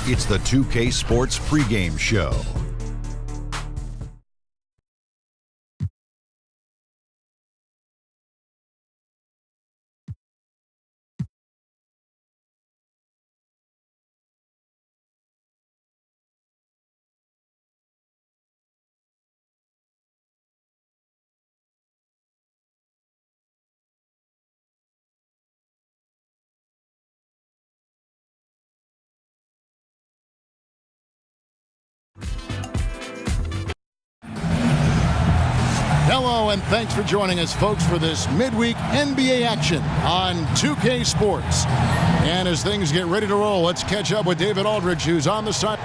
It's the 2K Sports pregame show. Hello, and thanks for joining us, folks, for this midweek NBA action on 2K Sports. And as things get ready to roll, let's catch up with David Aldridge, who's on the side.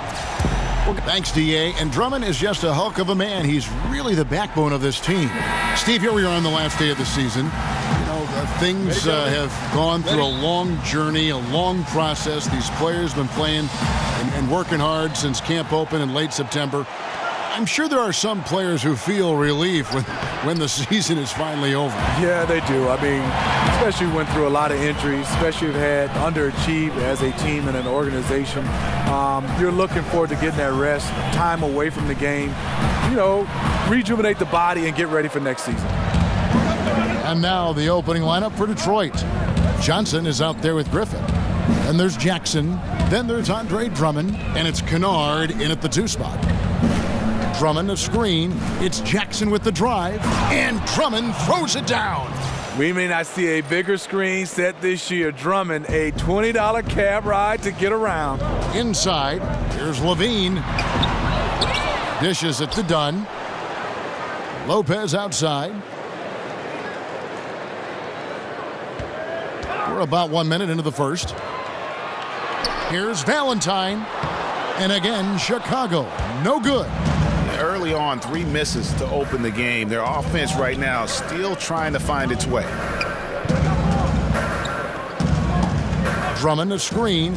Thanks, DA. And Drummond is just a hulk of a man. He's really the backbone of this team. Steve, here we are on the last day of the season. You know, things have gone through a long journey, a long process. These players have been playing and working hard since camp opened in late September. I'm sure there are some players who feel relief when the season is finally over. Yeah, they do. I mean, especially went through a lot of injuries, especially have had underachieved as a team and an organization. You're looking forward to getting that rest, time away from the game, you know, rejuvenate the body and get ready for next season. And now the opening lineup for Detroit. Johnson is out there with Griffin. And there's Jackson. Then there's Andre Drummond. And it's Kennard in at the 2 spot. Drummond a screen. It's Jackson with the drive. And Drummond throws it down. We may not see a bigger screen set this year. Drummond, a $20 cab ride to get around. Inside, here's Levine. Dishes it to Dunn. Lopez outside. We're about 1 minute into the first. Here's Valentine. And again, Chicago. No good. Early on, 3 misses to open the game. Their offense right now still trying to find its way. Drummond a screen.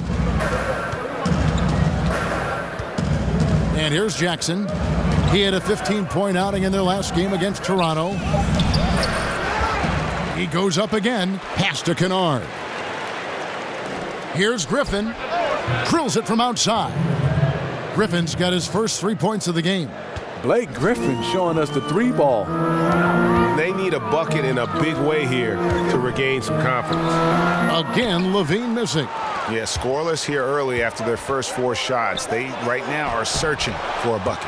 And here's Jackson. He had a 15-point outing in their last game against Toronto. He goes up again. Pass to Kennard. Here's Griffin. Drills it from outside. Griffin's got his first 3 points of the game. Blake Griffin showing us the 3-ball. They need a bucket in a big way here to regain some confidence. Again, Levine missing. Yeah, scoreless here early after their first 4 shots. They right now are searching for a bucket.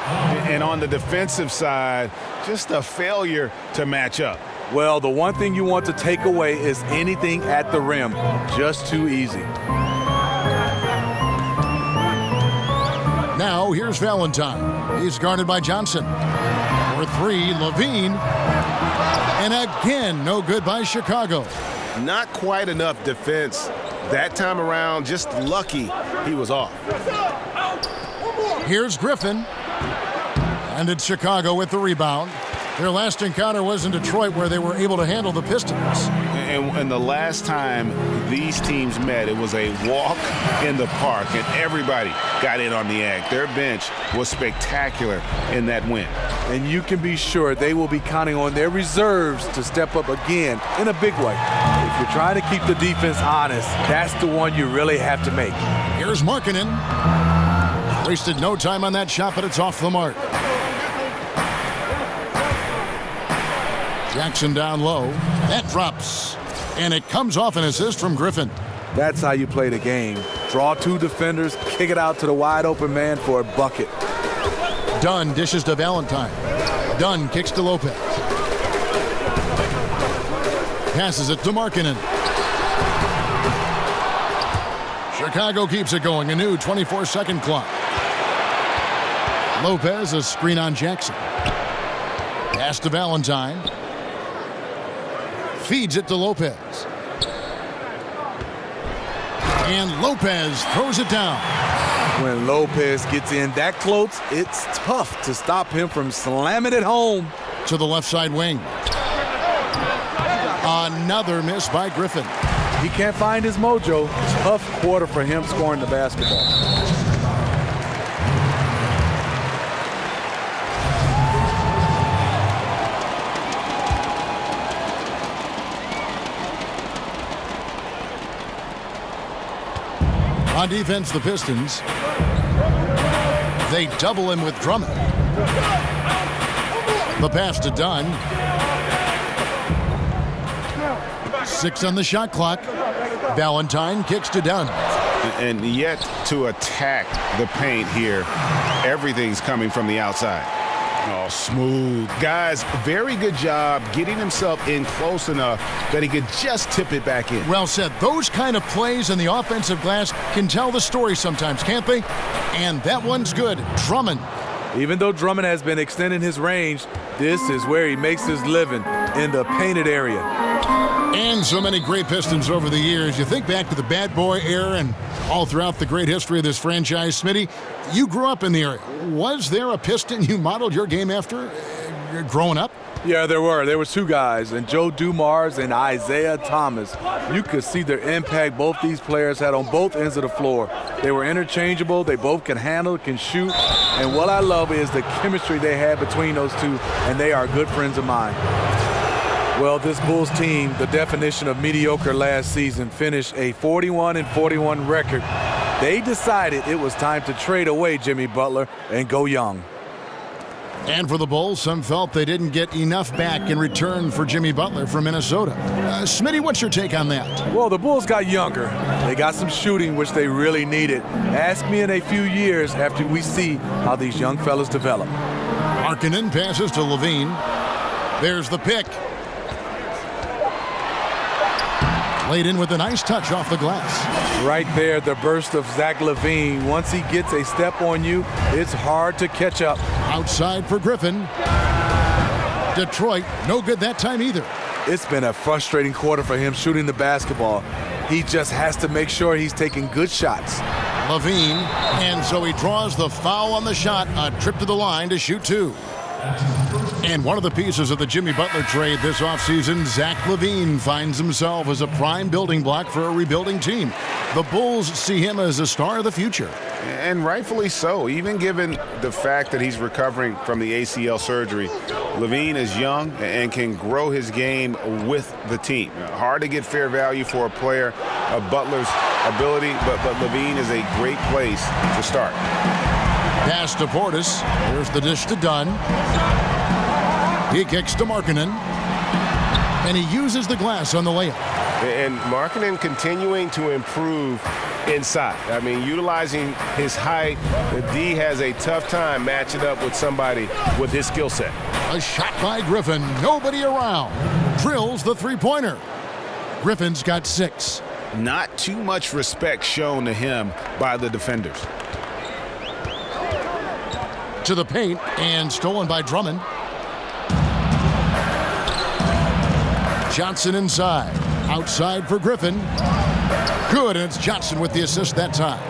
And on the defensive side, just a failure to match up. Well, the one thing you want to take away is anything at the rim. Just too easy. Now here's Valentine. He's guarded by Johnson. For 3, Levine. And again, no good by Chicago. Not quite enough defense. That time around, just lucky he was off. Here's Griffin. And it's Chicago with the rebound. Their last encounter was in Detroit, where they were able to handle the Pistons. And the last time these teams met, it was a walk in the park, and everybody got in on the act. Their bench was spectacular in that win. And you can be sure they will be counting on their reserves to step up again in a big way. If you're trying to keep the defense honest, that's the one you really have to make. Here's Markkanen. Wasted no time on that shot, but it's off the mark. Jackson down low. That drops. And it comes off an assist from Griffin. That's how you play the game. Draw 2 defenders, kick it out to the wide open man for a bucket. Dunn dishes to Valentine. Dunn kicks to Lopez. Passes it to Markkanen. Chicago keeps it going. A new 24-second clock. Lopez, a screen on Jackson. Pass to Valentine. Feeds it to Lopez. And Lopez throws it down. When Lopez gets in that close, it's tough to stop him from slamming it home. To the left side wing. Another miss by Griffin. He can't find his mojo. Tough quarter for him scoring the basketball. On defense, the Pistons. They double him with Drummond. The pass to Dunn. 6 on the shot clock. Valentine kicks to Dunn. And yet to attack the paint here, everything's coming from the outside. Oh, smooth. Guys, very good job getting himself in close enough that he could just tip it back in. Well said. Those kind of plays in the offensive glass can tell the story sometimes, can't they? And that one's good. Drummond. Even though Drummond has been extending his range, this is where he makes his living, in the painted area. And so many great Pistons over the years. You think back to the bad boy era and all throughout the great history of this franchise. Smitty, you grew up in the area. Was there a Piston you modeled your game after growing up? Yeah, there were. There were 2 guys, and Joe Dumars and Isaiah Thomas. You could see their impact both these players had on both ends of the floor. They were interchangeable. They both can handle, can shoot. And what I love is the chemistry they had between those 2, and they are good friends of mine. Well, this Bulls team, the definition of mediocre last season, finished a 41-41 record. They decided it was time to trade away Jimmy Butler and go young. And for the Bulls, some felt they didn't get enough back in return for Jimmy Butler from Minnesota. Smitty, what's your take on that? Well, the Bulls got younger. They got some shooting, which they really needed. Ask me in a few years after we see how these young fellas develop. Markkanen passes to Levine. There's the pick. Laid in with a nice touch off the glass. Right there, the burst of Zach LaVine. Once he gets a step on you, it's hard to catch up. Outside for Griffin. Detroit, no good that time either. It's been a frustrating quarter for him shooting the basketball. He just has to make sure he's taking good shots. Levine, and so he draws the foul on the shot. A trip to the line to shoot 2. And one of the pieces of the Jimmy Butler trade this offseason, Zach LaVine finds himself as a prime building block for a rebuilding team. The Bulls see him as a star of the future. And rightfully so, even given the fact that he's recovering from the ACL surgery. LaVine is young and can grow his game with the team. Hard to get fair value for a player of Butler's ability, but LaVine is a great place to start. Pass to Portis. Here's the dish to Dunn. He kicks to Markkanen. And he uses the glass on the layup. And Markkanen continuing to improve inside. I mean, utilizing his height, the D has a tough time matching up with somebody with his skill set. A shot by Griffin. Nobody around. Drills the three-pointer. Griffin's got 6. Not too much respect shown to him by the defenders. To the paint and stolen by Drummond. Johnson inside. Outside for Griffin. Good, and it's Johnson with the assist that time.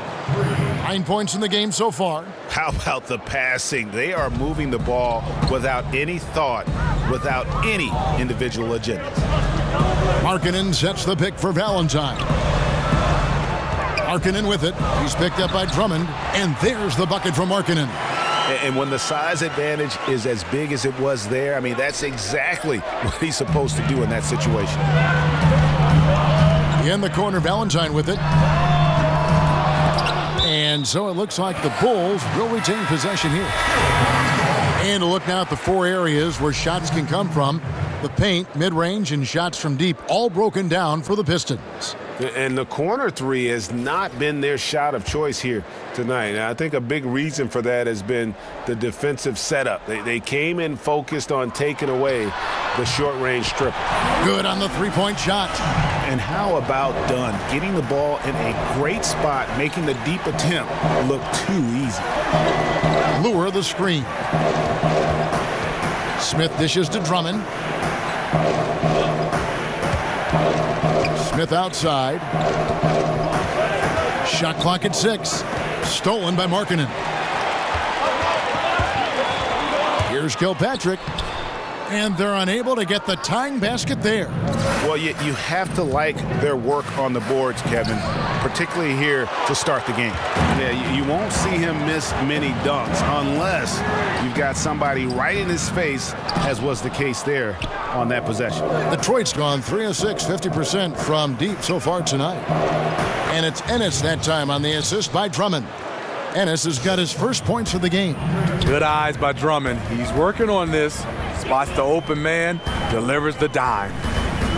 9 points in the game so far. How about the passing? They are moving the ball without any thought, without any individual agenda. Markkanen sets the pick for Valentine. Markkanen with it. He's picked up by Drummond, and there's the bucket from Markkanen. And when the size advantage is as big as it was there, I mean, that's exactly what he's supposed to do in that situation. In the corner, Valentine with it. And so it looks like the Bulls will retain possession here. And a look now at the 4 areas where shots can come from. The paint, mid-range, and shots from deep, all broken down for the Pistons. And the corner 3 has not been their shot of choice here tonight. And I think a big reason for that has been the defensive setup. They came in focused on taking away the short-range stripper. Good on the three-point shot. And how about Dunn getting the ball in a great spot, making the deep attempt look too easy. Lure the screen. Smith dishes to Drummond. Smith outside. Shot clock at 6. Stolen by Markkanen. Here's Kilpatrick. And they're unable to get the tying basket there. Well, you have to like their work on the boards, Kevin, particularly here to start the game. Yeah, you won't see him miss many dunks unless you've got somebody right in his face, as was the case there on that possession. Detroit's gone 3 of 6, 50% from deep so far tonight. And it's Ennis that time on the assist by Drummond. Ennis has got his first points of the game. Good eyes by Drummond. He's working on this. Spots the open man, delivers the dime.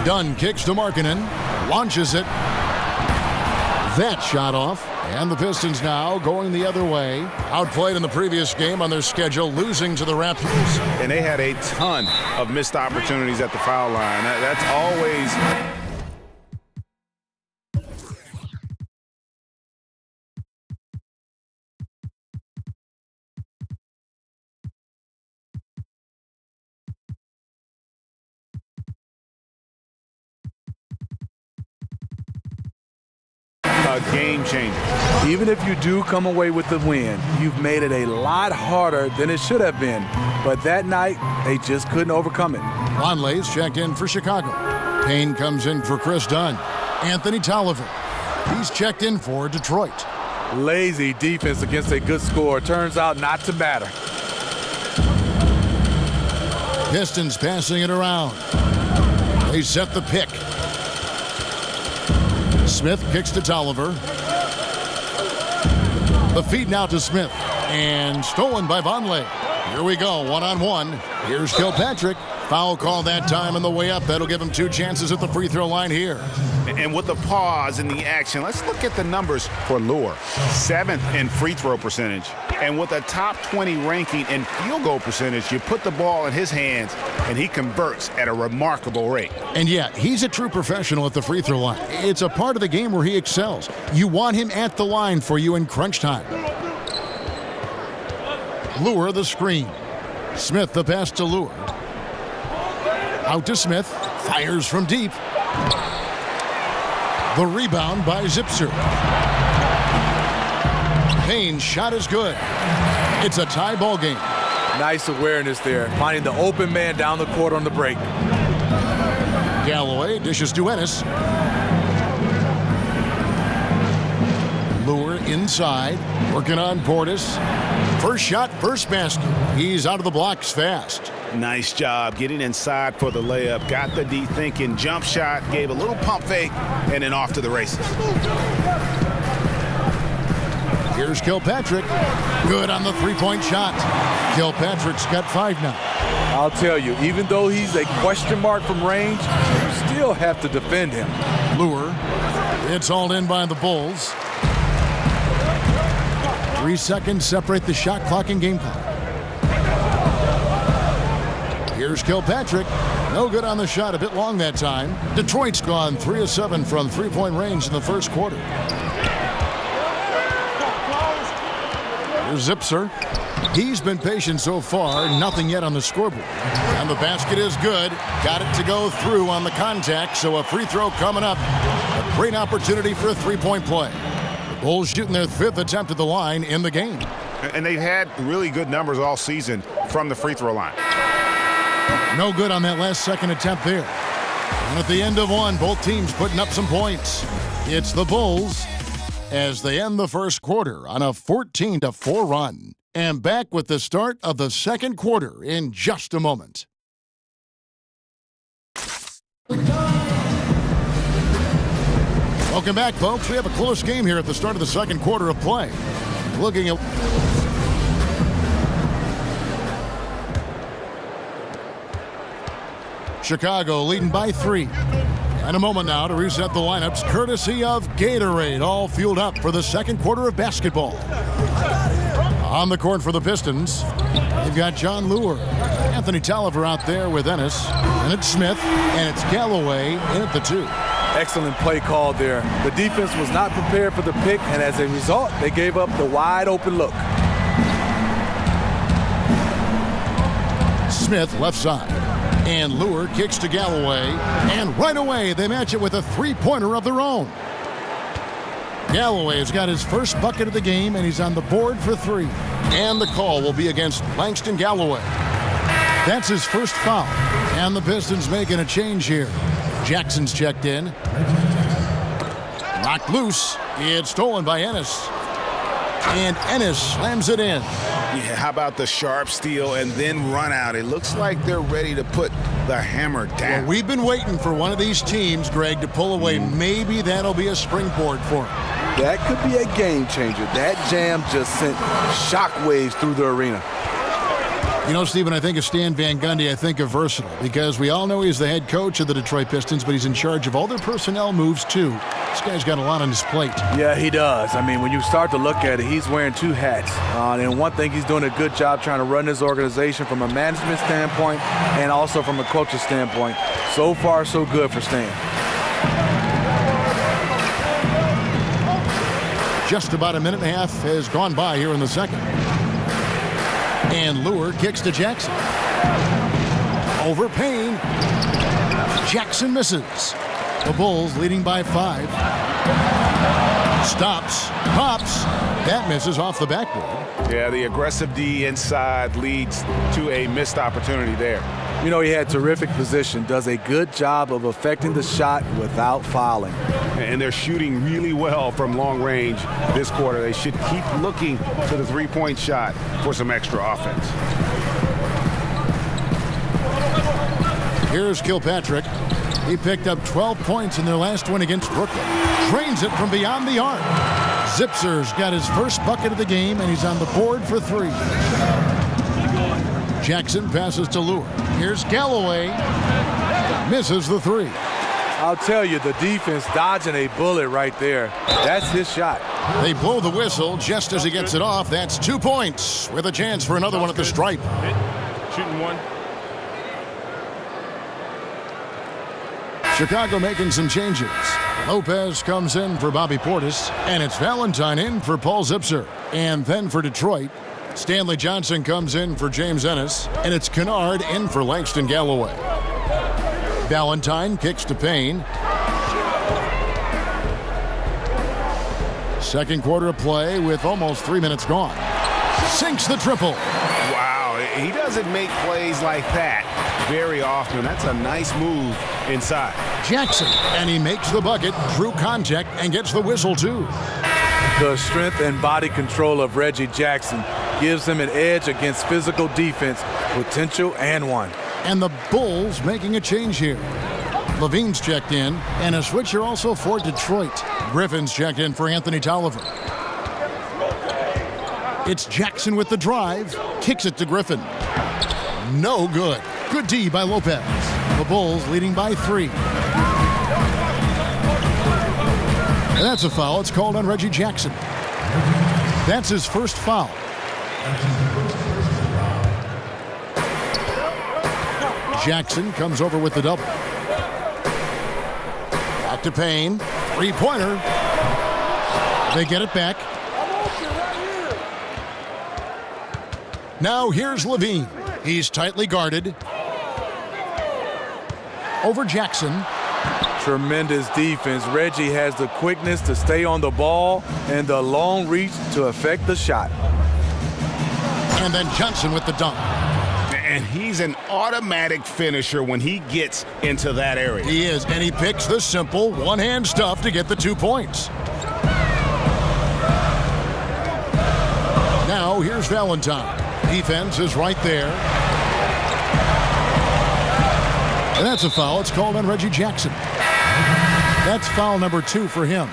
Dunn kicks to Markkanen, launches it. That shot off, and the Pistons now going the other way. Outplayed in the previous game on their schedule, losing to the Raptors. And they had a ton of missed opportunities at the foul line. That's always... a game changer. Even if you do come away with the win, you've made it a lot harder than it should have been. But that night, they just couldn't overcome it. Conley's checked in for Chicago. Payne comes in for Chris Dunn. Anthony Tolliver. He's checked in for Detroit. Lazy defense against a good score. Turns out not to matter. Pistons passing it around. They set the pick. Smith kicks to Tolliver. The feed now to Smith. And stolen by Vonleh. Here we go, one-on-one. Here's Kilpatrick. Foul call that time on the way up. That'll give him 2 chances at the free throw line here. And with the pause in the action, let's look at the numbers for Lure. 7th in free throw percentage. And with a top 20 ranking in field goal percentage, you put the ball in his hands, and he converts at a remarkable rate. And yeah, he's a true professional at the free throw line. It's a part of the game where he excels. You want him at the line for you in crunch time. Lure the screen. Smith the pass to Lure. Out to Smith. Fires from deep. The rebound by Zipser. Payne's shot is good. It's a tie ball game. Nice awareness there, finding the open man down the court on the break. Galloway dishes to Ennis. Lure inside, working on Portis. First shot, first basket. He's out of the blocks fast. Nice job getting inside for the layup. Got the D thinking, jump shot, gave a little pump fake, and then off to the races. Here's Kilpatrick. Good on the three-point shot. Kilpatrick's got 5 now. I'll tell you, even though he's a question mark from range, you still have to defend him. Lure. It's all in by the Bulls. 3 seconds separate the shot clock and game clock. Here's Kilpatrick. No good on the shot, a bit long that time. Detroit's gone 3 of 7 from three-point range in the first quarter. Here's Zipser. He's been patient so far, nothing yet on the scoreboard. And the basket is good. Got it to go through on the contact, so a free throw coming up. A great opportunity for a three-point play. The Bulls shooting their 5th attempt at the line in the game. And they've had really good numbers all season from the free throw line. No good on that last second attempt there. And at the end of one, both teams putting up some points. It's the Bulls as they end the first quarter on a 14-4 run. And back with the start of the second quarter in just a moment. Welcome back, folks. We have a close game here at the start of the second quarter of play. Looking at Chicago leading by 3. And a moment now to reset the lineups courtesy of Gatorade, all fueled up for the second quarter of basketball. On the court for the Pistons, they've got John Lure, Anthony Tolliver out there with Ennis, and it's Smith, and it's Galloway in at the 2. Excellent play call there. The defense was not prepared for the pick, and as a result, they gave up the wide open look. Smith left side, and Lure kicks to Galloway, and right away they match it with a three-pointer of their own. Galloway has got his first bucket of the game, and he's on the board for 3. And the call will be against Langston Galloway. That's his first foul, and the Pistons making a change here. Jackson's checked in. Knocked loose. It's stolen by Ennis. And Ennis slams it in. Yeah, how about the sharp steal and then run out? It looks like they're ready to put the hammer down. Well, we've been waiting for one of these teams, Greg, to pull away. Maybe that'll be a springboard for them. That could be a game changer. That jam just sent shockwaves through the arena. You know, Stephen, I think of Stan Van Gundy, I think of versatile, because we all know he's the head coach of the Detroit Pistons, but he's in charge of all their personnel moves, too. This guy's got a lot on his plate. Yeah, he does. I mean, when you start to look at it, he's wearing 2 hats. And one thing, he's doing a good job trying to run this organization from a management standpoint and also from a coaching standpoint. So far, so good for Stan. Just about a minute and a half has gone by here in the second. And Lure kicks to Jackson. Over Payne. Jackson misses. The Bulls leading by 5. Stops. Pops. That misses off the backboard. Yeah, the aggressive D inside leads to a missed opportunity there. You know, he had terrific position, does a good job of affecting the shot without fouling. And they're shooting really well from long range this quarter. They should keep looking to the three-point shot for some extra offense. Here's Kilpatrick. He picked up 12 points in their last win against Brooklyn. Drains it from beyond the arc. Zipser's got his first bucket of the game, and he's on the board for 3. Jackson passes to Lure. Here's Galloway. Misses the 3. I'll tell you, the defense dodging a bullet right there. That's his shot. They blow the whistle just as he gets it off. That's 2 points with a chance for another one at the stripe. Shooting one. Chicago making some changes. Lopez comes in for Bobby Portis, and it's Valentine in for Paul Zipser. And then for Detroit, Stanley Johnson comes in for James Ennis, and it's Kennard in for Langston Galloway. Valentine kicks to Payne. Second quarter of play with almost 3 minutes gone. Sinks the triple. Wow, he doesn't make plays like that very often. That's a nice move inside. Jackson, and he makes the bucket through contact and gets the whistle too. The strength and body control of Reggie Jackson gives him an edge against physical defense, potential and one. And the Bulls making a change here. Levine's checked in, and a switcher also for Detroit. Griffin's checked in for Anthony Tolliver. It's Jackson with the drive. Kicks it to Griffin. No good. Good D by Lopez. The Bulls leading by 3. And that's a foul. It's called on Reggie Jackson. That's his first foul. Jackson comes over with the double. Back to Payne. Three-pointer. They get it back. Now here's Levine. He's tightly guarded. Over Jackson. Tremendous defense. Reggie has the quickness to stay on the ball and the long reach to affect the shot. And then Johnson with the dunk. And he's an automatic finisher when he gets into that area. He is, and he picks the simple one-hand stuff to get the 2 points. Now here's Valentine. Defense is right there. And that's a foul. It's called on Reggie Jackson. That's foul number 2 for him.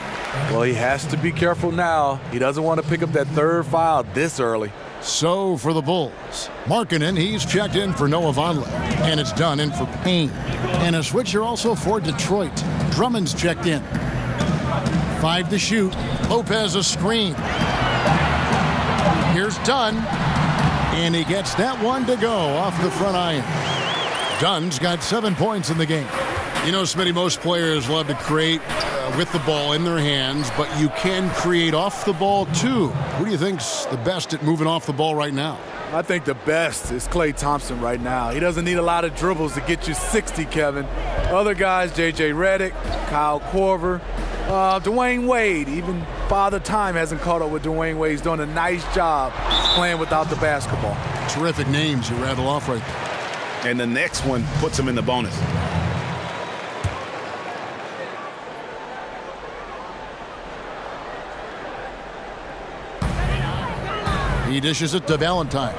Well, he has to be careful now. He doesn't want to pick up that third foul this early. So for the Bulls, Markkanen, he's checked in for Noah Vonleh. And it's done in for Payne. And a switcher also for Detroit. Drummond's checked in. 5 to shoot. Lopez a screen. Here's Dunn. And he gets that one to go off the front iron. Dunn's got 7 points in the game. You know, Smitty, most players love to create with the ball in their hands, but you can create off the ball too. Who do you think's the best at moving off the ball right now? I think the best is Klay Thompson right now. He doesn't need a lot of dribbles to get you 60, Kevin. Other guys, J.J. Redick, Kyle Korver, Dwayne Wade. Even Father Time hasn't caught up with Dwayne Wade. He's doing a nice job playing without the basketball. Terrific names you rattle off right there. And the next one puts him in the bonus. He dishes it to Valentine.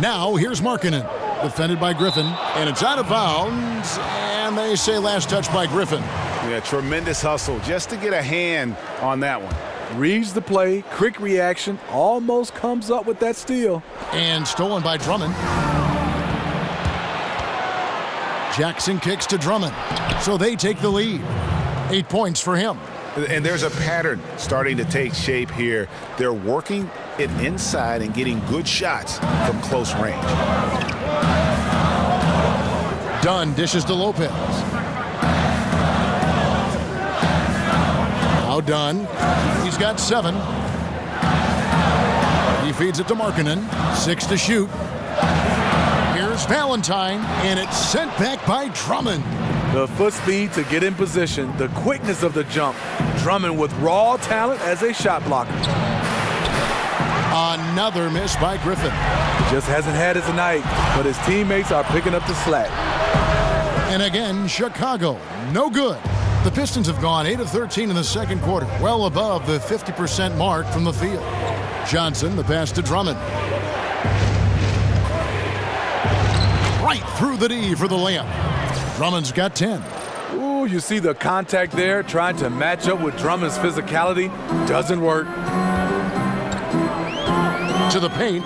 Now here's Markkanen, defended by Griffin, and it's out of bounds, and they say last touch by Griffin. Yeah, tremendous hustle just to get a hand on that one. Reads the play, quick reaction, almost comes up with that steal. And stolen by Drummond. Jackson kicks to Drummond, so they take the lead. 8 points for him. And there's a pattern starting to take shape here. They're working it inside and getting good shots from close range. Dunn dishes to Lopez. Now Dunn. He's got 7. He feeds it to Markkanen. 6 to shoot. Here's Valentine, and it's sent back by Drummond. The foot speed to get in position, the quickness of the jump. Drummond with raw talent as a shot blocker. Another miss by Griffin. Just hasn't had his night, but his teammates are picking up the slack. And again, Chicago, no good. The Pistons have gone 8 of 13 in the second quarter, well above the 50% mark from the field. Johnson, the pass to Drummond. Right through the D for the layup. Drummond's got 10. Ooh, you see the contact there, trying to match up with Drummond's physicality. Doesn't work. To the paint.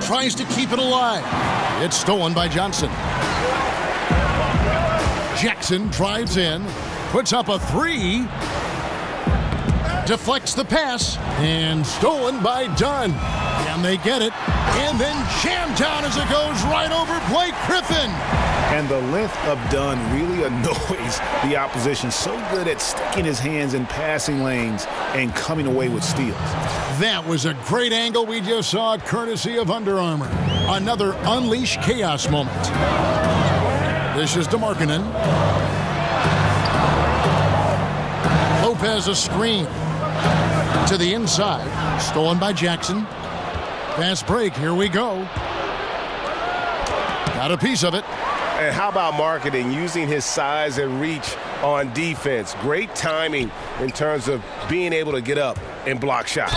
Tries to keep it alive. It's stolen by Johnson. Jackson drives in. Puts up a 3. Deflects the pass. And stolen by Dunn. And they get it. And then jammed down as it goes right over Blake Griffin. And the length of Dunn really annoys the opposition. So good at sticking his hands in passing lanes and coming away with steals. That was a great angle we just saw, courtesy of Under Armour. Another Unleash Chaos moment. This is to Markkanen. Lopez a screen. To the inside. Stolen by Jackson. Fast break. Here we go. Got a piece of it. And how about Markkanen using his size and reach on defense? Great timing in terms of being able to get up and block shots.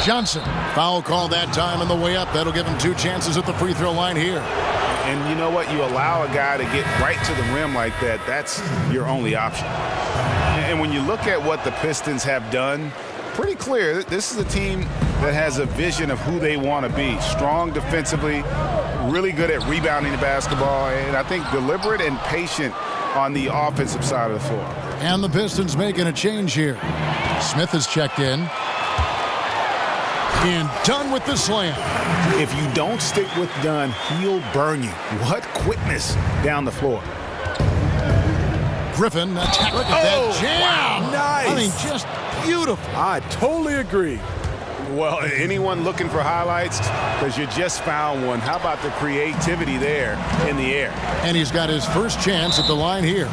Johnson, foul call that time on the way up. That'll give him 2 chances at the free throw line here. And you know what? You allow a guy to get right to the rim like that, that's your only option. And when you look at what the Pistons have done, pretty clear. This is a team that has a vision of who they want to be. Strong defensively, really good at rebounding the basketball, and I think deliberate and patient on the offensive side of the floor. And the Pistons making a change here. Smith has checked in. And Dunn with the slam. If you don't stick with Dunn, he'll burn you. What quickness down the floor. Griffin attack. Look at that jam. Wow, nice. I mean, just beautiful. I totally agree. Well, anyone looking for highlights? Because you just found one. How about the creativity there in the air? And he's got his first chance at the line here.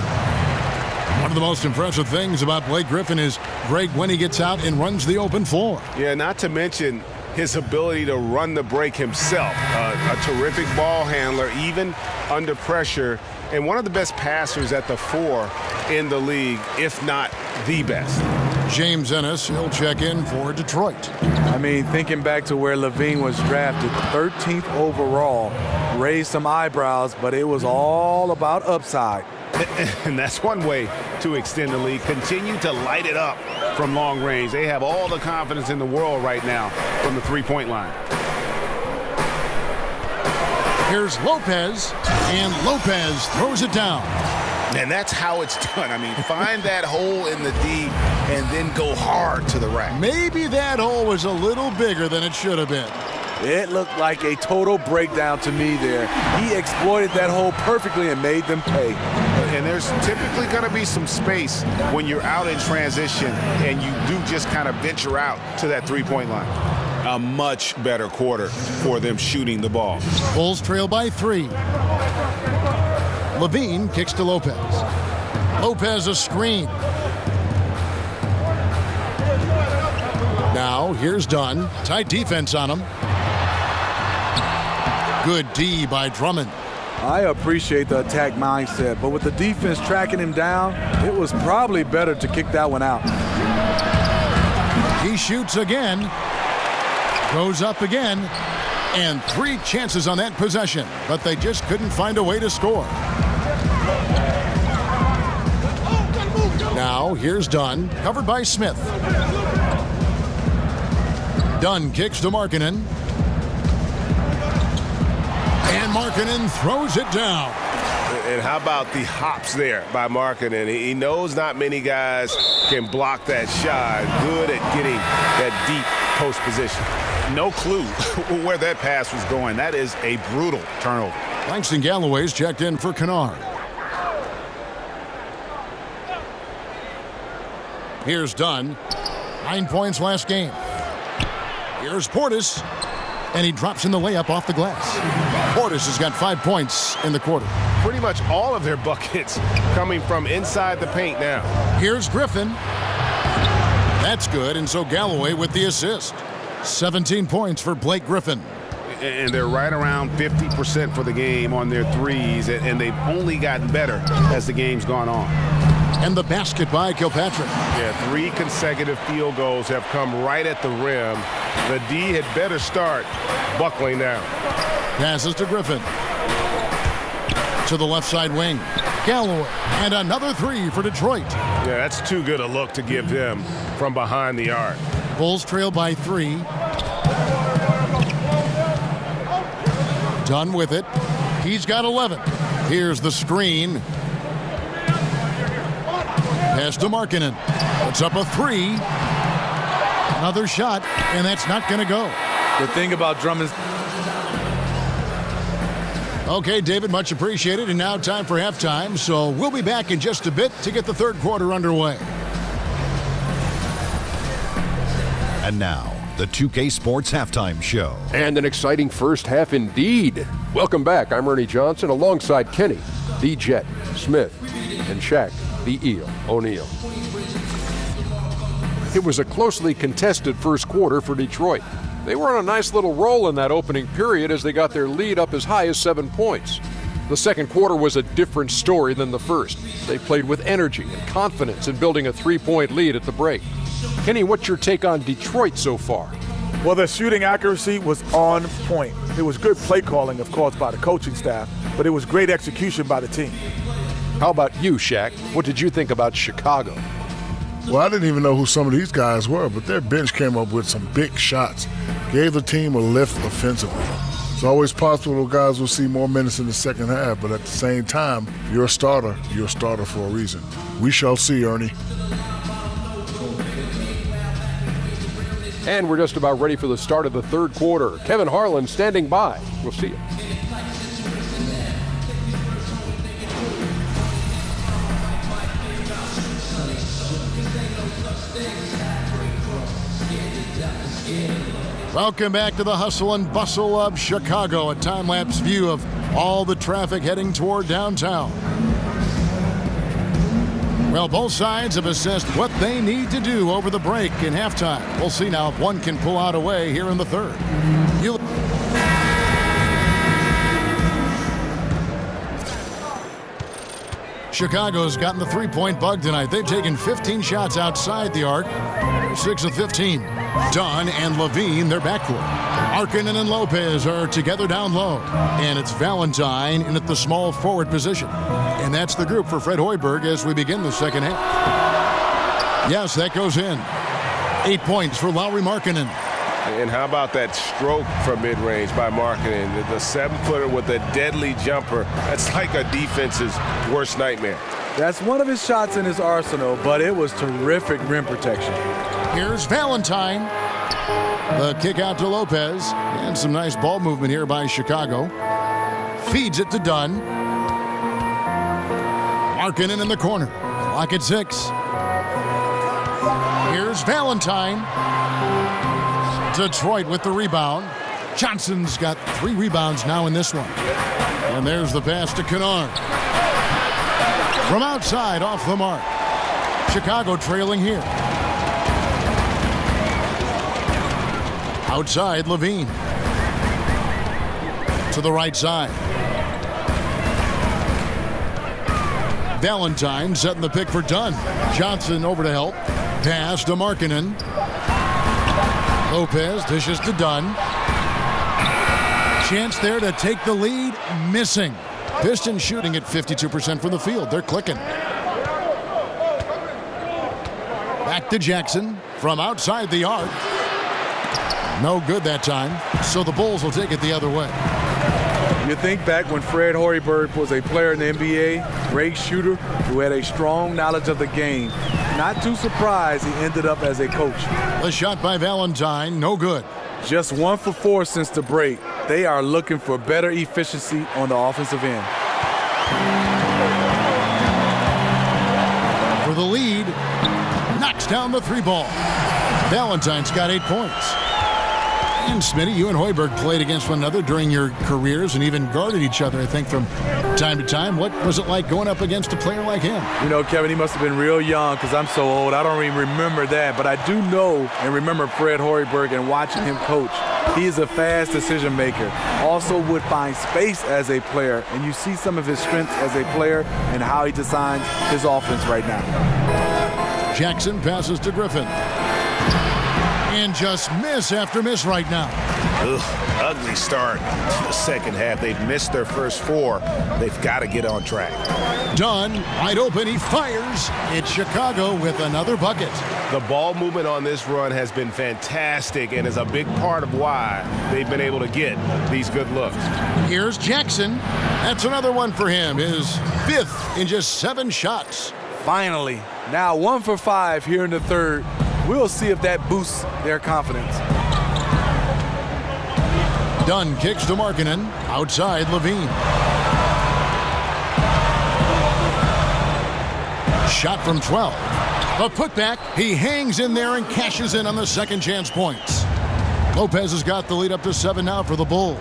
One of the most impressive things about Blake Griffin is Greg when he gets out and runs the open floor. Yeah, not to mention his ability to run the break himself. A terrific ball handler, even under pressure, and one of the best passers at the 4 in the league, if not the best. James Ennis, he'll check in for Detroit. I mean, thinking back to where Levine was drafted, 13th overall, raised some eyebrows, but it was all about upside. And that's one way to extend the lead. Continue to light it up from long range. They have all the confidence in the world right now from the three-point line. Here's Lopez, and Lopez throws it down. And that's how it's done. I mean, find that hole in the D and then go hard to the rack. Maybe that hole was a little bigger than it should have been. It looked like a total breakdown to me there. He exploited that hole perfectly and made them pay. And there's typically going to be some space when you're out in transition and you do just kind of venture out to that three-point line. A much better quarter for them shooting the ball. Bulls trail by 3. Levine kicks to Lopez. Lopez a screen. Now here's Dunn. Tight defense on him. Good D by Drummond. I appreciate the attack mindset, but with the defense tracking him down, it was probably better to kick that one out. He shoots again. Goes up again. And 3 chances on that possession, but they just couldn't find a way to score. Now here's Dunn, covered by Smith. Dunn kicks to Markkanen. And Markkanen throws it down. And how about the hops there by Markkanen? He knows not many guys can block that shot. Good at getting that deep post position. No clue where that pass was going. That is a brutal turnover. Langston Galloway's checked in for Kennard. Here's Dunn. 9 points last game. Here's Portis. And he drops in the layup off the glass. Portis has got 5 points in the quarter. Pretty much all of their buckets coming from inside the paint now. Here's Griffin. That's good, and so Galloway with the assist. 17 points for Blake Griffin. And they're right around 50% for the game on their threes, and they've only gotten better as the game's gone on. And the basket by Kilpatrick. Yeah, 3 consecutive field goals have come right at the rim. The D had better start buckling down. Passes to Griffin. To the left side wing. Galloway. And another 3 for Detroit. Yeah, that's too good a look to give them from behind the arc. Bulls trail by 3. Dunn with it. He's got 11. Here's the screen. Pass to Markkanen. Puts up a 3. Another shot, and that's not going to go. The thing about Drummond's... Okay, David, much appreciated. And now time for halftime. So we'll be back in just a bit to get the third quarter underway. And now, the 2K Sports Halftime Show. And an exciting first half indeed. Welcome back. I'm Ernie Johnson alongside Kenny, the Jet, Smith, and Shaq, the Eel, O'Neal. It was a closely contested first quarter for Detroit. They were on a nice little roll in that opening period as they got their lead up as high as 7 points. The second quarter was a different story than the first. They played with energy and confidence in building a 3-point lead at the break. Kenny, what's your take on Detroit so far? Well, their shooting accuracy was on point. It was good play calling, of course, by the coaching staff, but it was great execution by the team. How about you, Shaq? What did you think about Chicago? Well, I didn't even know who some of these guys were, but their bench came up with some big shots, gave the team a lift offensively. It's always possible those guys will see more minutes in the second half, but at the same time, you're a starter for a reason. We shall see, Ernie. And we're just about ready for the start of the third quarter. Kevin Harlan standing by. We'll see you. Welcome back to the hustle and bustle of Chicago, a time-lapse view of all the traffic heading toward downtown. Well, both sides have assessed what they need to do over the break in halftime. We'll see now if one can pull out away here in the third. Chicago's gotten the three-point bug tonight. They've taken 15 shots outside the arc. 6 of 15. Dunn and Levine, their backcourt. Markkanen and Lopez are together down low. And it's Valentine in at the small forward position. And that's the group for Fred Hoiberg as we begin the second half. Yes, that goes in. 8 points for Lauri Markkanen. And how about that stroke from mid-range by Markkanen? The 7-footer with a deadly jumper. That's like a defense's worst nightmare. That's one of his shots in his arsenal, but it was terrific rim protection. Here's Valentine. The kick out to Lopez. And some nice ball movement here by Chicago. Feeds it to Dunn. Markkanen in the corner. Clock at 6. Here's Valentine. Detroit with the rebound. Johnson's got 3 rebounds now in this one. And there's the pass to Kennard. From outside, off the mark. Chicago trailing here. Outside, Levine. To the right side. Valentine setting the pick for Dunn. Johnson over to help. Pass to Markkanen. Lopez dishes to Dunn. Chance there to take the lead. Missing. Pistons shooting at 52% from the field. They're clicking. Back to Jackson from outside the arc. No good that time. So the Bulls will take it the other way. You think back when Fred Hoiberg was a player in the NBA, great shooter who had a strong knowledge of the game. Not too surprised he ended up as a coach. A shot by Valentine, no good. Just 1 for 4 since the break. They are looking for better efficiency on the offensive end. For the lead, knocks down the 3 ball. Valentine's got 8 points. And Smitty, you and Hoiberg played against one another during your careers and even guarded each other, I think, from time to time. What was it like going up against a player like him? You know, Kevin, he must have been real young because I'm so old. I don't even remember that. But I do know and remember Fred Hoiberg and watching him coach. He is a fast decision maker. Also would find space as a player. And you see some of his strengths as a player and how he designs his offense right now. Jackson passes to Griffin. And just miss after miss right now. Ugly start to the second half. They've missed their first 4. They've got to get on track. Dunn, wide open, he fires. It's Chicago with another bucket. The ball movement on this run has been fantastic and is a big part of why they've been able to get these good looks. Here's Jackson. That's another one for him. His 5th in just 7 shots. Finally. Now 1 for 5 here in the third. We'll see if that boosts their confidence. Dunn kicks to Markkanen. Outside, Levine. Shot from 12. A putback. He hangs in there and cashes in on the second chance points. Lopez has got the lead up to 7 now for the Bulls.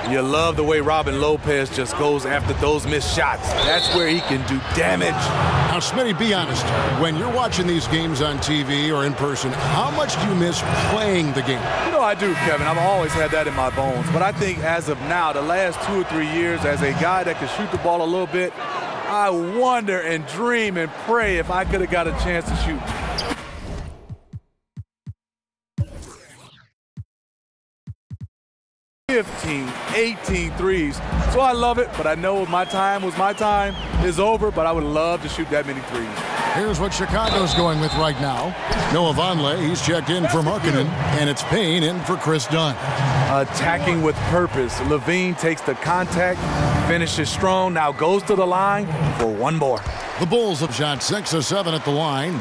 You love the way Robin Lopez just goes after those missed shots. That's where he can do damage. Now, Smitty, be honest. When you're watching these games on TV or in person, how much do you miss playing the game? You know I do, Kevin. I've always had that in my bones. But I think as of now, the last 2 or 3 years, as a guy that can shoot the ball a little bit, I wonder and dream and pray if I could have got a chance to shoot. $15, 18 threes. So I love it, but I know my time is over, but I would love to shoot that many threes. Here's what Chicago's going with right now. Noah Vonleh, he's checked in for Markkanen, and it's Payne in for Chris Dunn. Attacking with purpose. Levine takes the contact, finishes strong, now goes to the line for one more. The Bulls have shot 6 of 7 at the line.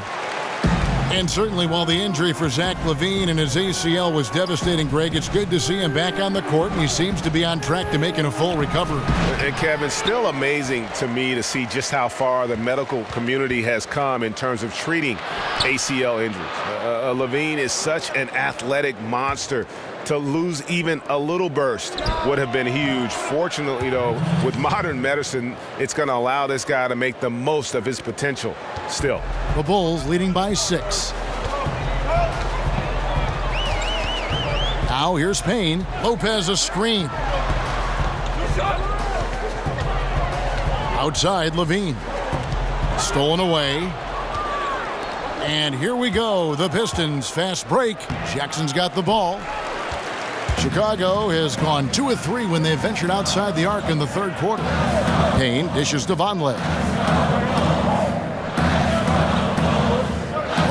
And certainly while the injury for Zach LaVine and his ACL was devastating, Greg, it's good to see him back on the court, and he seems to be on track to making a full recovery. And Kevin, still amazing to me to see just how far the medical community has come in terms of treating ACL injuries. LaVine is such an athletic monster. To lose even a little burst would have been huge. Fortunately, though, with modern medicine, it's going to allow this guy to make the most of his potential still. The Bulls leading by 6. Now here's Payne. Lopez a screen. Outside Levine. Stolen away. And here we go. The Pistons fast break. Jackson's got the ball. Chicago has gone 2 of 3 when they ventured outside the arc in the third quarter. Payne dishes to Vonleh.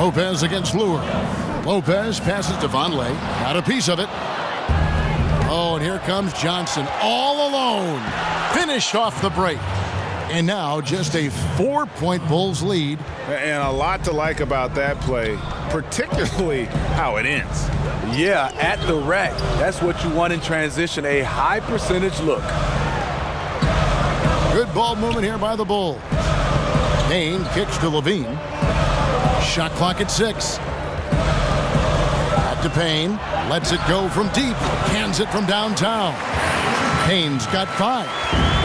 Lopez against Lure. Lopez passes to Vonleh. Got a piece of it. Oh, and here comes Johnson all alone. Finished off the break. And now just a 4-point Bulls lead. And a lot to like about that play, particularly how it ends. Yeah, at the rack. That's what you want in transition, a high percentage look. Good ball movement here by the Bulls. Payne kicks to Levine. Shot clock at 6. Back to Payne. Lets it go from deep. Cans it from downtown. Payne's got 5.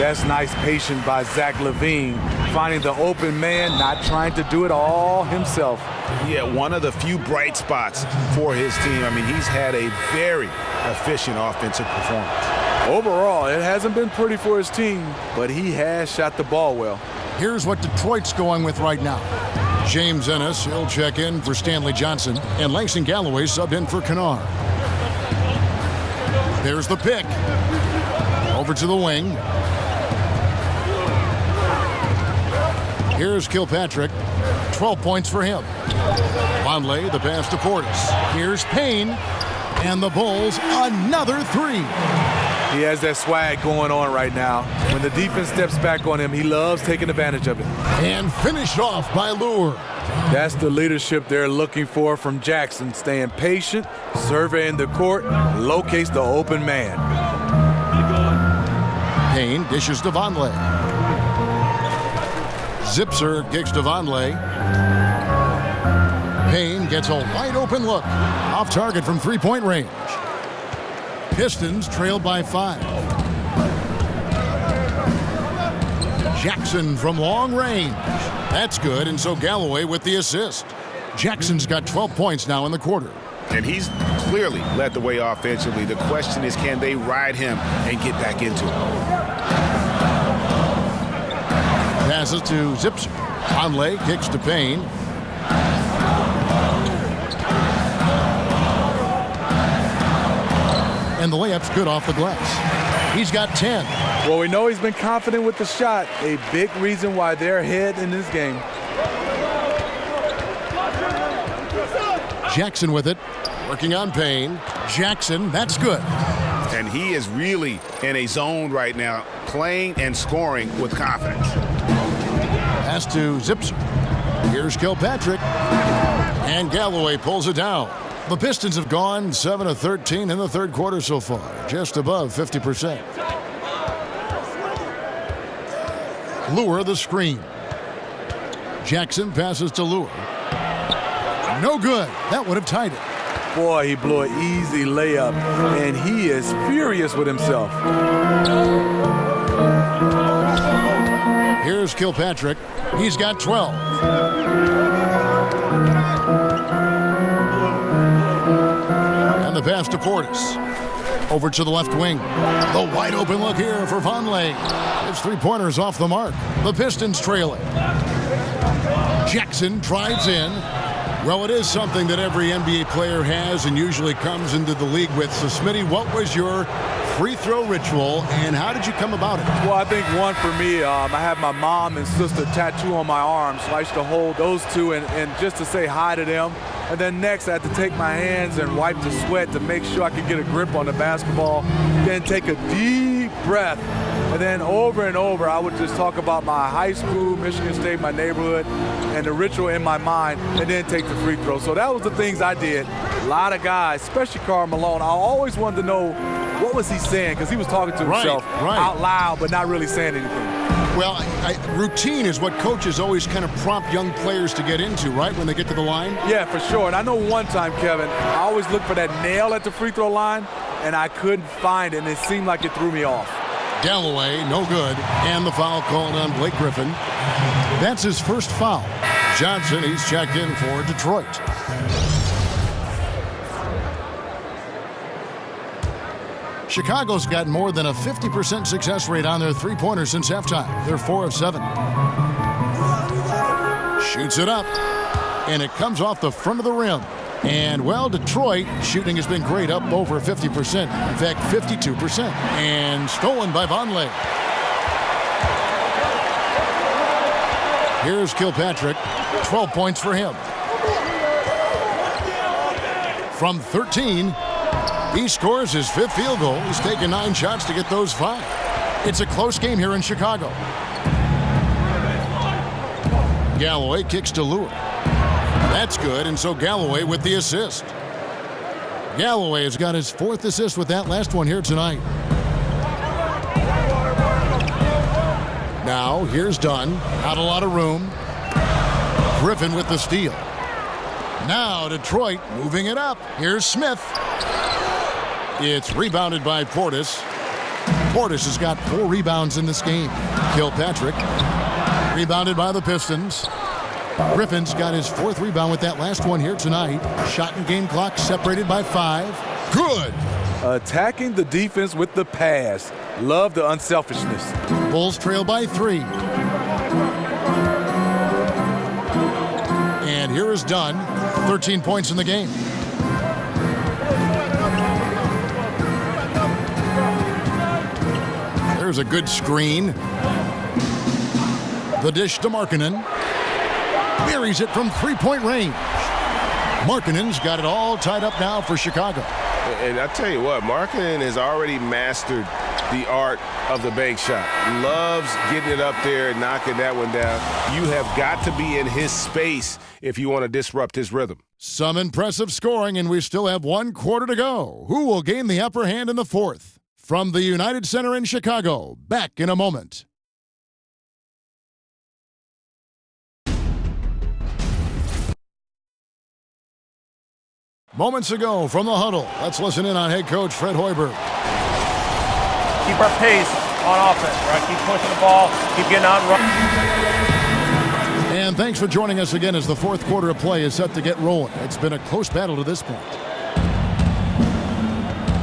That's nice patience by Zach LaVine, finding the open man, not trying to do it all himself. Yeah, one of the few bright spots for his team. I mean, he's had a very efficient offensive performance. Overall, it hasn't been pretty for his team, but he has shot the ball well. Here's what Detroit's going with right now. James Ennis, he'll check in for Stanley Johnson, and Langston Galloway subbed in for Kennard. There's the pick. Over to the wing. Here's Kilpatrick. 12 points for him. Vonleh, the pass to Portis. Here's Payne. And the Bulls, another 3. He has that swag going on right now. When the defense steps back on him, he loves taking advantage of it. And finished off by Lure. That's the leadership they're looking for from Jackson. Staying patient, surveying the court, locates the open man. Payne dishes to Vonleh. Zipser kicks to Vonleh. Payne gets a wide open look. Off target from 3-point range. Pistons trailed by 5. Jackson from long range. That's good, and so Galloway with the assist. Jackson's got 12 points now in the quarter. And he's clearly led the way offensively. The question is, can they ride him and get back into it? Passes to Zipser. Vonleh kicks to Payne. And the layup's good off the glass. He's got 10. Well, we know he's been confident with the shot. A big reason why they're ahead in this game. Jackson with it. Working on Payne. Jackson, that's good. And he is really in a zone right now, playing and scoring with confidence. Pass to Zipser. Here's Kilpatrick. And Galloway pulls it down. The Pistons have gone 7 of 13 in the third quarter so far, just above 50%. Lure the screen. Jackson passes to Lure. No good. That would have tied it. Boy, he blew an easy layup, and he is furious with himself. Here's Kilpatrick. He's got 12. And the pass to Portis. Over to the left wing. The wide open look here for Vonleh. His 3-pointers off the mark. The Pistons trailing. Jackson drives in. Well, it is something that every NBA player has and usually comes into the league with. So, Smitty, what was your free throw ritual, and how did you come about it? Well, I think one for me, I have my mom and sister tattoo on my arms, so I used to hold those two and just to say hi to them. And then next, I had to take my hands and wipe the sweat to make sure I could get a grip on the basketball. Then take a deep breath. And then over and over, I would just talk about my high school, Michigan State, my neighborhood, and the ritual in my mind, and then take the free throw. So that was the things I did. A lot of guys, especially Karl Malone, I always wanted to know what was he saying, because he was talking to himself out loud, but not really saying anything. Well, routine is what coaches always kind of prompt young players to get into, right, when they get to the line? Yeah, for sure. And I know one time, Kevin, I always looked for that nail at the free throw line, and I couldn't find it, and it seemed like it threw me off. Galloway, no good, and the foul called on Blake Griffin. That's his first foul. Johnson, he's checked in for Detroit. Chicago's got more than a 50% success rate on their three-pointers since halftime. They're 4 of 7. Shoots it up, and it comes off the front of the rim. And, well, Detroit shooting has been great, up over 50%. In fact, 52%. And stolen by Vonleh. Here's Kilpatrick. 12 points for him. From 13, he scores his 5th field goal. He's taken 9 shots to get those 5. It's a close game here in Chicago. Galloway kicks to Lure. That's good, and so Galloway with the assist. Galloway has got his 4th assist with that last one here tonight. Now, here's Dunn. Not a lot of room. Griffin with the steal. Now, Detroit moving it up. Here's Smith. It's rebounded by Portis. Portis has got 4 rebounds in this game. Kilpatrick. Rebounded by the Pistons. Griffin's got his 4th rebound with that last one here tonight. Shot and game clock separated by 5. Good. Attacking the defense with the pass. Love the unselfishness. Bulls trail by 3. And here is Dunn. 13 points in the game. There's a good screen. The dish to Markkanen. Buries it from 3-point range. Markkanen's got it all tied up now for Chicago. And I tell you what, Markkanen has already mastered the art of the bank shot. Loves getting it up there and knocking that one down. You have got to be in his space if you want to disrupt his rhythm. Some impressive scoring, and we still have 1 quarter to go. Who will gain the upper hand in the 4th? From the United Center in Chicago, back in a moment. Moments ago from the huddle, let's listen in on head coach Fred Hoiberg. Keep our pace on offense, right? Keep pushing the ball, keep getting out and running. And thanks for joining us again as the 4th quarter of play is set to get rolling. It's been a close battle to this point.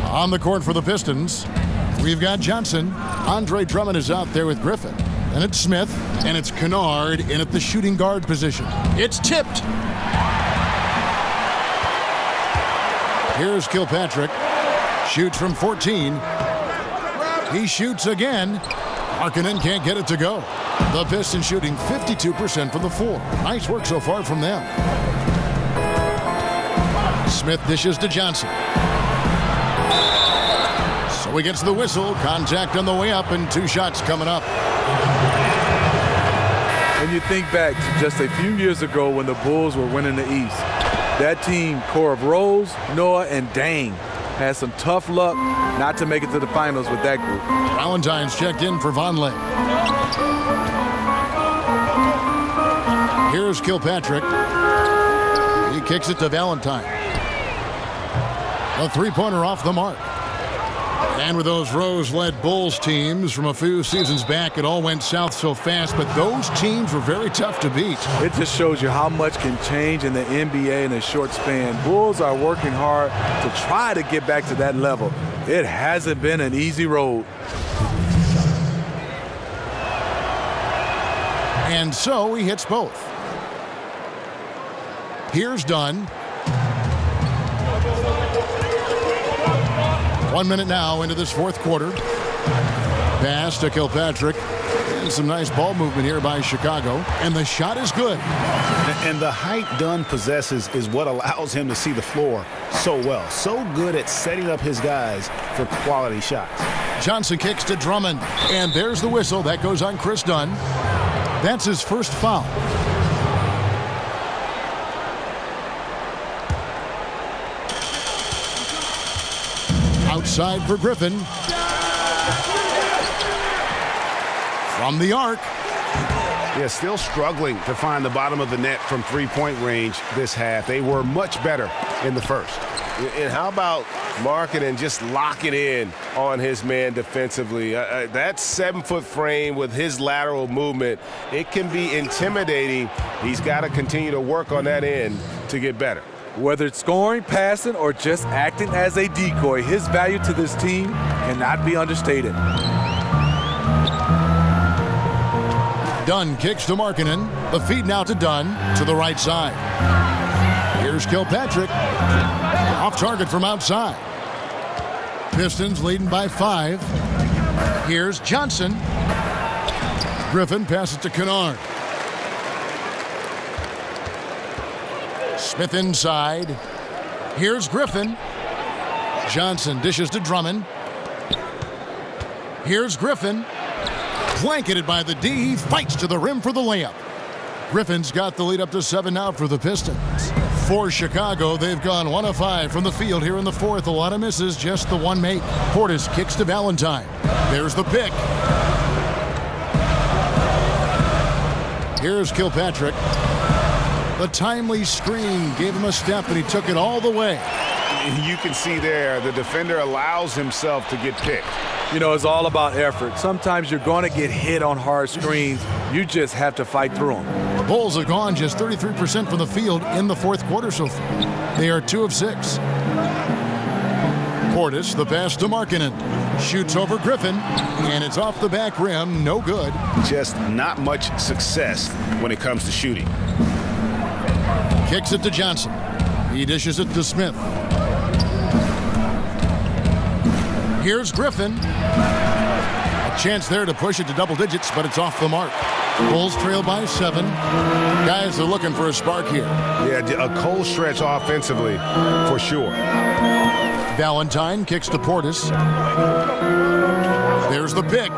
On the court for the Pistons, we've got Johnson. Andre Drummond is out there with Griffin. And it's Smith, and it's Kennard in at the shooting guard position. It's tipped. Here's Kilpatrick. Shoots from 14. He shoots again. Markkanen can't get it to go. The Pistons shooting 52% from the 4. Nice work so far from them. Smith dishes to Johnson. So he gets the whistle. Contact on the way up, and 2 shots coming up. When you think back to just a few years ago when the Bulls were winning the East, that team, core of Rose, Noah, and Dane, had some tough luck not to make it to the finals with that group. Valentine's checked in for Vonleh. Here's Kilpatrick. He kicks it to Valentine. A 3-pointer off the mark. And with those Rose-led Bulls teams from a few seasons back, it all went south so fast, but those teams were very tough to beat. It just shows you how much can change in the NBA in a short span. Bulls are working hard to try to get back to that level. It hasn't been an easy road. And so he hits both. Here's Dunn. 1 minute now into this fourth quarter. Pass to Kilpatrick. And some nice ball movement here by Chicago. And the shot is good. And the height Dunn possesses is what allows him to see the floor so well. So good at setting up his guys for quality shots. Johnson kicks to Drummond. And there's the whistle. That goes on Chris Dunn. That's his first foul. Outside for Griffin. From the arc. Yeah, still struggling to find the bottom of the net from three-point range this half. They were much better in the first. And how about marking and just locking in on his man defensively? That 7-foot frame with his lateral movement, it can be intimidating. He's got to continue to work on that end to get better. Whether it's scoring, passing, or just acting as a decoy, his value to this team cannot be understated. Dunn kicks to Markkanen. The feed now to Dunn to the right side. Here's Kilpatrick. Off target from outside. Pistons leading by 5. Here's Johnson. Griffin passes to Kennard. Smith inside. Here's Griffin. Johnson dishes to Drummond. Here's Griffin. Blanketed by the D. He fights to the rim for the layup. Griffin's got the lead up to 7 now for the Pistons. For Chicago, they've gone 1 of 5 from the field here in the fourth. A lot of misses, just the one make. Portis kicks to Valentine. There's the pick. Here's Kilpatrick. The timely screen gave him a step, and he took it all the way. You can see there the defender allows himself to get picked. You know, it's all about effort. Sometimes you're going to get hit on hard screens. You just have to fight through them. Bulls have gone just 33% from the field in the fourth quarter so far. They are 2 of 6. Portis, the pass to Markkanen. Shoots over Griffin, and it's off the back rim. No good. Just not much success when it comes to shooting. Kicks it to Johnson. He dishes it to Smith. Here's Griffin. A chance there to push it to double digits, but it's off the mark. Bulls trail by 7. Guys are looking for a spark here. Yeah, a cold stretch offensively for sure. Valentine kicks to Portis. There's the pick.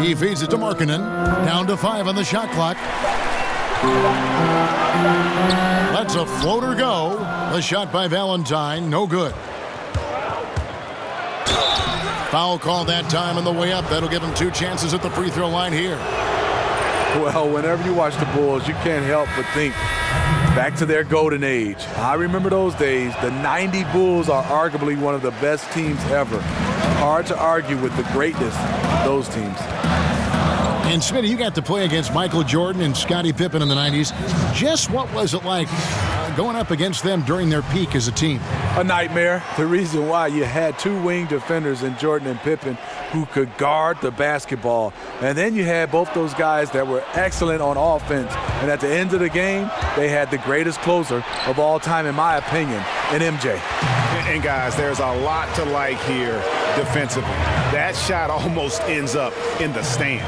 He feeds it to Markkanen. Down to 5 on the shot clock. Let's a floater go. The shot by Valentine, no good. Foul call that time on the way up. That'll give him 2 chances at the free throw line here. Well, whenever you watch the Bulls, you can't help but think back to their golden age. I remember those days. The 90 Bulls are arguably one of the best teams ever. Hard to argue with the greatness of those teams. And Smitty, you got to play against Michael Jordan and Scottie Pippen in the 90s. Just what was it like going up against them during their peak as a team? A nightmare. The reason why you had 2 wing defenders in Jordan and Pippen who could guard the basketball. And then you had both those guys that were excellent on offense. And at the end of the game, they had the greatest closer of all time, in my opinion, in MJ. And guys, there's a lot to like here defensively. That shot almost ends up in the stand.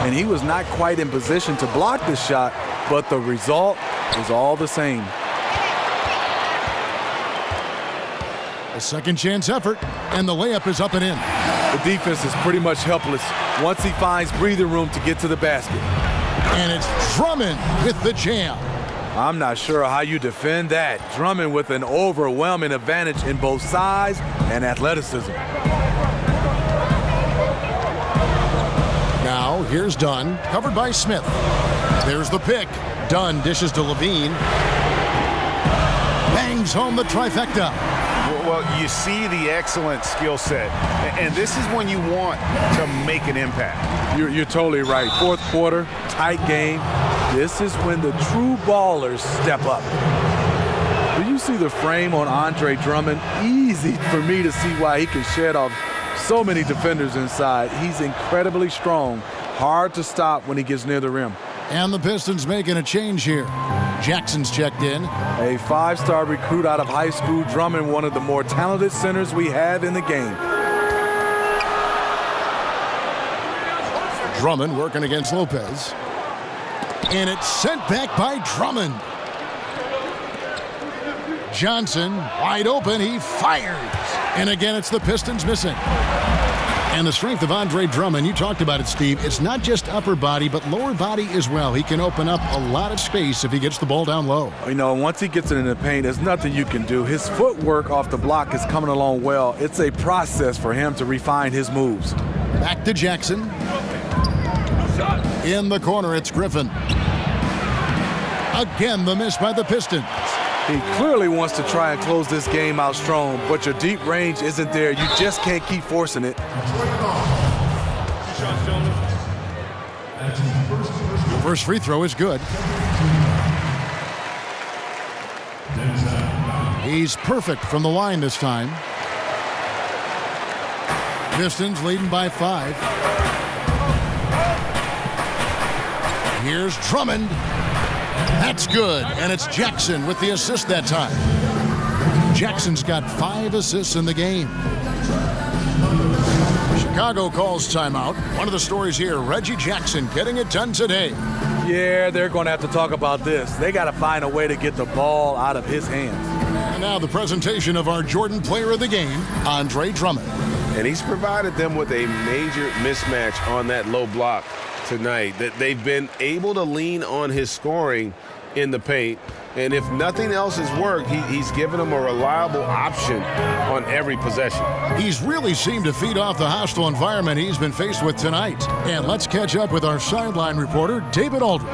And he was not quite in position to block the shot, but the result is all the same. A second chance effort, and the layup is up and in. The defense is pretty much helpless once he finds breathing room to get to the basket. And it's Drummond with the jam. I'm not sure how you defend that. Drummond with an overwhelming advantage in both size and athleticism. Now, here's Dunn, covered by Smith. There's the pick. Dunn dishes to Levine. Bangs home the trifecta. Well, you see the excellent skill set, and this is when you want to make an impact. You're totally right. Fourth quarter, tight game. This is when the true ballers step up. Do you see the frame on Andre Drummond? Easy for me to see why he can shed off so many defenders inside. He's incredibly strong. Hard to stop when he gets near the rim. And the Pistons making a change here. Jackson's checked in. A 5-star recruit out of high school, Drummond, one of the more talented centers we have in the game. Drummond working against Lopez. And it's sent back by Drummond. Johnson wide open. He fires. And again, it's the Pistons missing. And the strength of Andre Drummond, you talked about it, Steve. It's not just upper body, but lower body as well. He can open up a lot of space if he gets the ball down low. You know, once he gets it in the paint, there's nothing you can do. His footwork off the block is coming along well. It's a process for him to refine his moves. Back to Jackson. In the corner, it's Griffin. Again, the miss by the Pistons. He clearly wants to try and close this game out strong, but your deep range isn't there. You just can't keep forcing it. First free throw is good. He's perfect from the line this time. Pistons leading by 5. Here's Drummond. That's good, and it's Jackson with the assist that time. Jackson's got 5 assists in the game. Chicago calls timeout. One of the stories here, Reggie Jackson getting it done today. Yeah, they're going to have to talk about this. They got to find a way to get the ball out of his hands. And now the presentation of our Jordan Player of the Game, Andre Drummond. And he's provided them with a major mismatch on that low block tonight. That they've been able to lean on his scoring in the paint, and if nothing else has worked, he's given them a reliable option on every possession. He's really seemed to feed off the hostile environment he's been faced with tonight. And let's catch up with our sideline reporter, David Aldridge.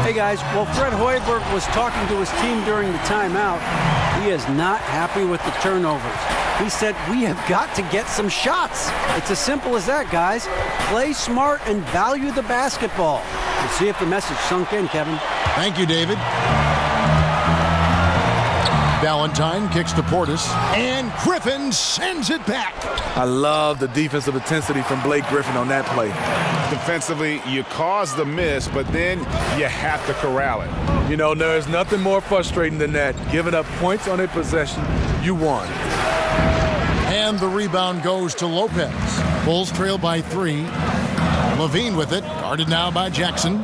Hey guys, well, Fred Hoiberg was talking to his team during the timeout. He is not happy with the turnovers. He said, we have got to get some shots. It's as simple as that, guys. Play smart and value the basketball. We'll see if the message sunk in, Kevin. Thank you, David. Valentine kicks to Portis, and Griffin sends it back. I love the defensive intensity from Blake Griffin on that play. Defensively, you cause the miss, but then you have to corral it. You know, there's nothing more frustrating than that. Giving up points on a possession, you won. And the rebound goes to Lopez. Bulls trail by 3. Levine with it, guarded now by Jackson.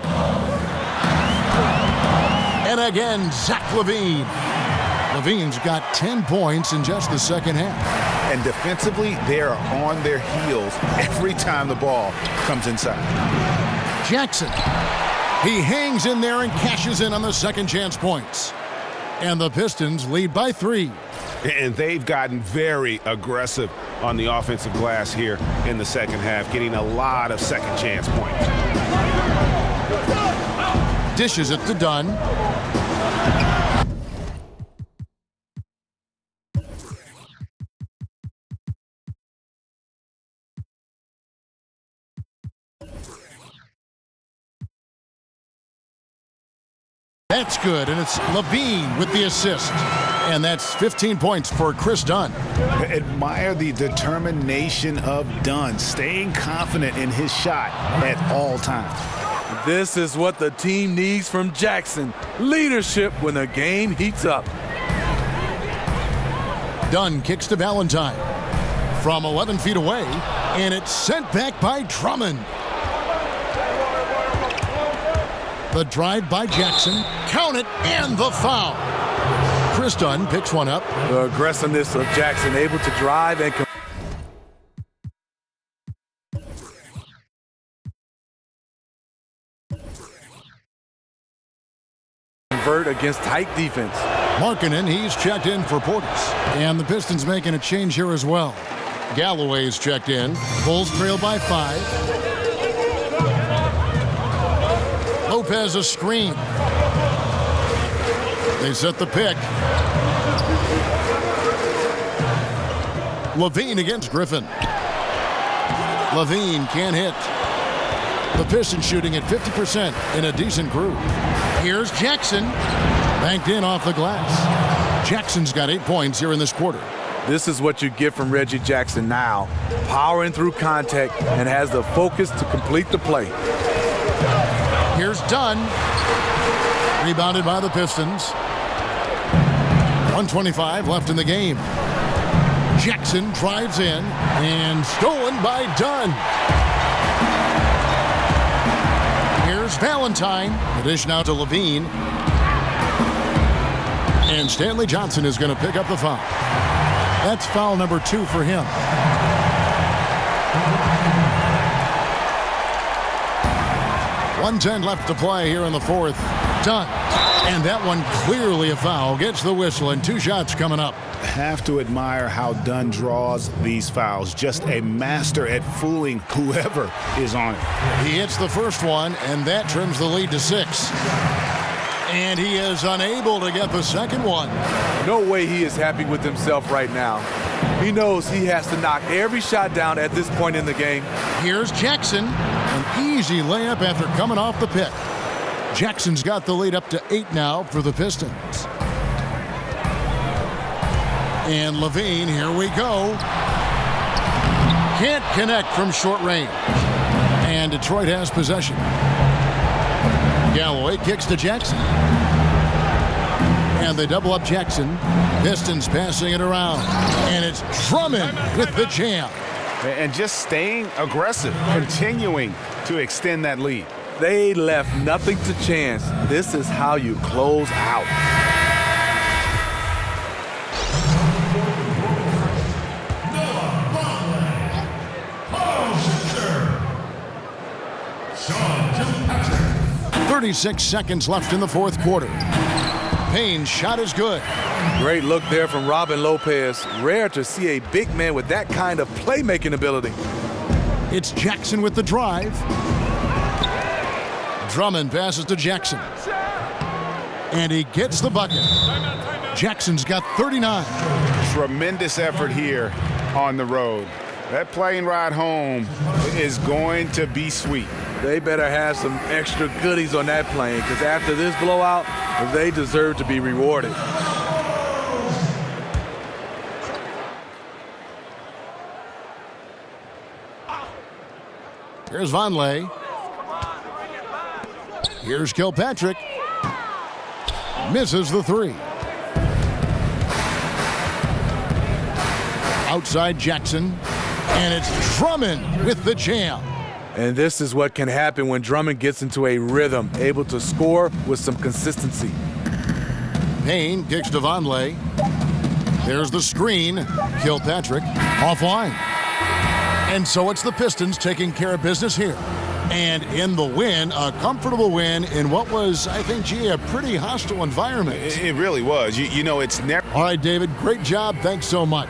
And again, Zach Levine. Levine's got 10 points in just the second half. And defensively, they are on their heels every time the ball comes inside. Jackson, he hangs in there and cashes in on the second chance points. And the Pistons lead by 3. And they've gotten very aggressive on the offensive glass here in the second half, getting a lot of second chance points. Dishes it to Dunn. That's good, and it's Levine with the assist. And that's 15 points for Chris Dunn. Admire the determination of Dunn, staying confident in his shot at all times. This is what the team needs from Jackson. Leadership when the game heats up. Dunn kicks to Valentine from 11 feet away, and it's sent back by Drummond. The drive by Jackson, count it, and the foul. Chris Dunn picks one up. The aggressiveness of Jackson, able to drive and convert against tight defense. Markkanen, he's checked in for Portis. And the Pistons making a change here as well. Galloway's checked in. Bulls trail by 5. Lopez a screen. They set the pick. Levine against Griffin. Levine can't hit. The Pistons shooting at 50% in a decent groove. Here's Jackson. Banked in off the glass. Jackson's got 8 points here in this quarter. This is what you get from Reggie Jackson now. Powering through contact and has the focus to complete the play. Here's Dunn. Rebounded by the Pistons. 1:25 left in the game. Jackson drives in and stolen by Dunn. Here's Valentine. The dish now to Levine. And Stanley Johnson is going to pick up the foul. That's foul number 2 for him. .110 left to play here in the fourth. Dunn. And that one clearly a foul. Gets the whistle and 2 shots coming up. Have to admire how Dunn draws these fouls. Just a master at fooling whoever is on it. He hits the first one, and that trims the lead to 6. And he is unable to get the second one. No way he is happy with himself right now. He knows he has to knock every shot down at this point in the game. Here's Jackson. An easy layup after coming off the pick. Jackson's got the lead up to 8 now for the Pistons. And Levine, here we go. Can't connect from short range. And Detroit has possession. Galloway kicks to Jackson. And they double up Jackson. Pistons passing it around. And it's Drummond with the jam. And just staying aggressive, continuing to extend that lead. They left nothing to chance. This is how you close out. .36 seconds left in the fourth quarter. Payne's shot is good. Great look there from Robin Lopez. Rare to see a big man with that kind of playmaking ability. It's Jackson with the drive. Drummond passes to Jackson. And he gets the bucket. Jackson's got 39. Tremendous effort here on the road. That plane ride home is going to be sweet. They better have some extra goodies on that plane, because after this blowout, they deserve to be rewarded. Here's Vonleh. Here's Kilpatrick. Misses the 3. Outside Jackson. And it's Drummond with the jam. And this is what can happen when Drummond gets into a rhythm, able to score with some consistency. Payne kicks to Vonleh. There's the screen. Kilpatrick offline. And so it's the Pistons taking care of business here. And in the win, a comfortable win in what was, I think, gee, a pretty hostile environment. It really was. You know, it's never... All right, David, great job. Thanks so much.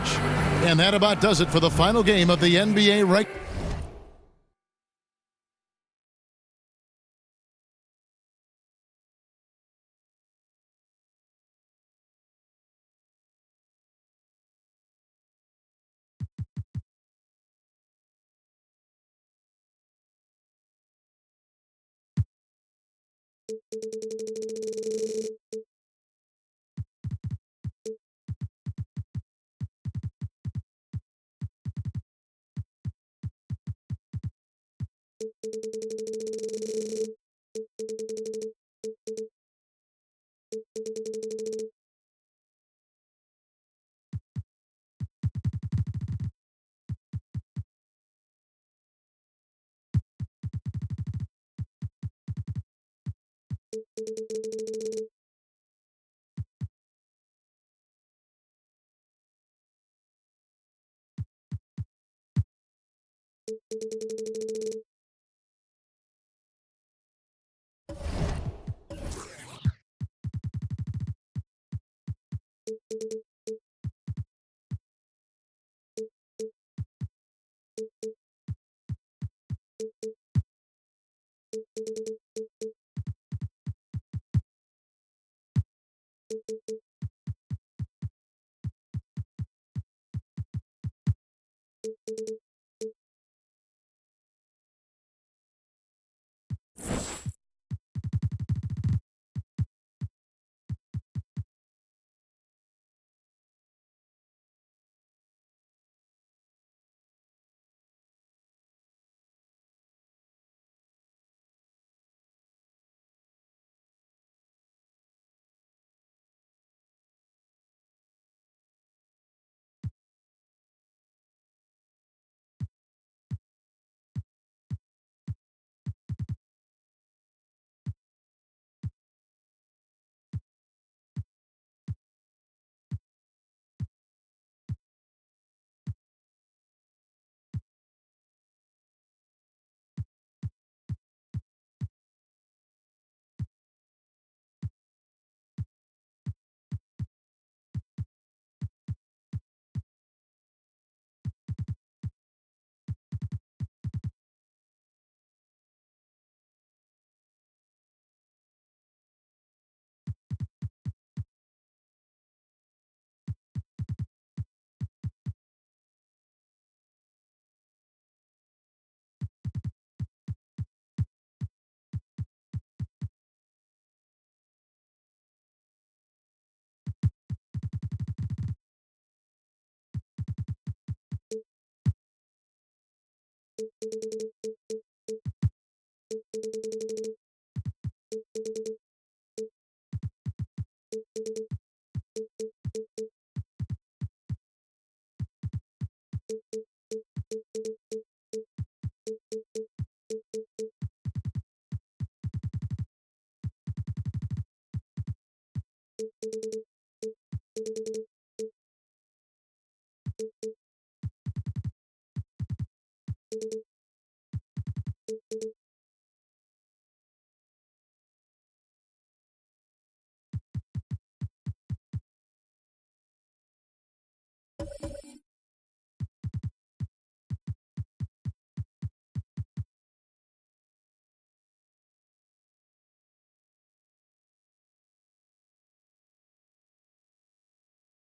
And that about does it for the final game of the NBA right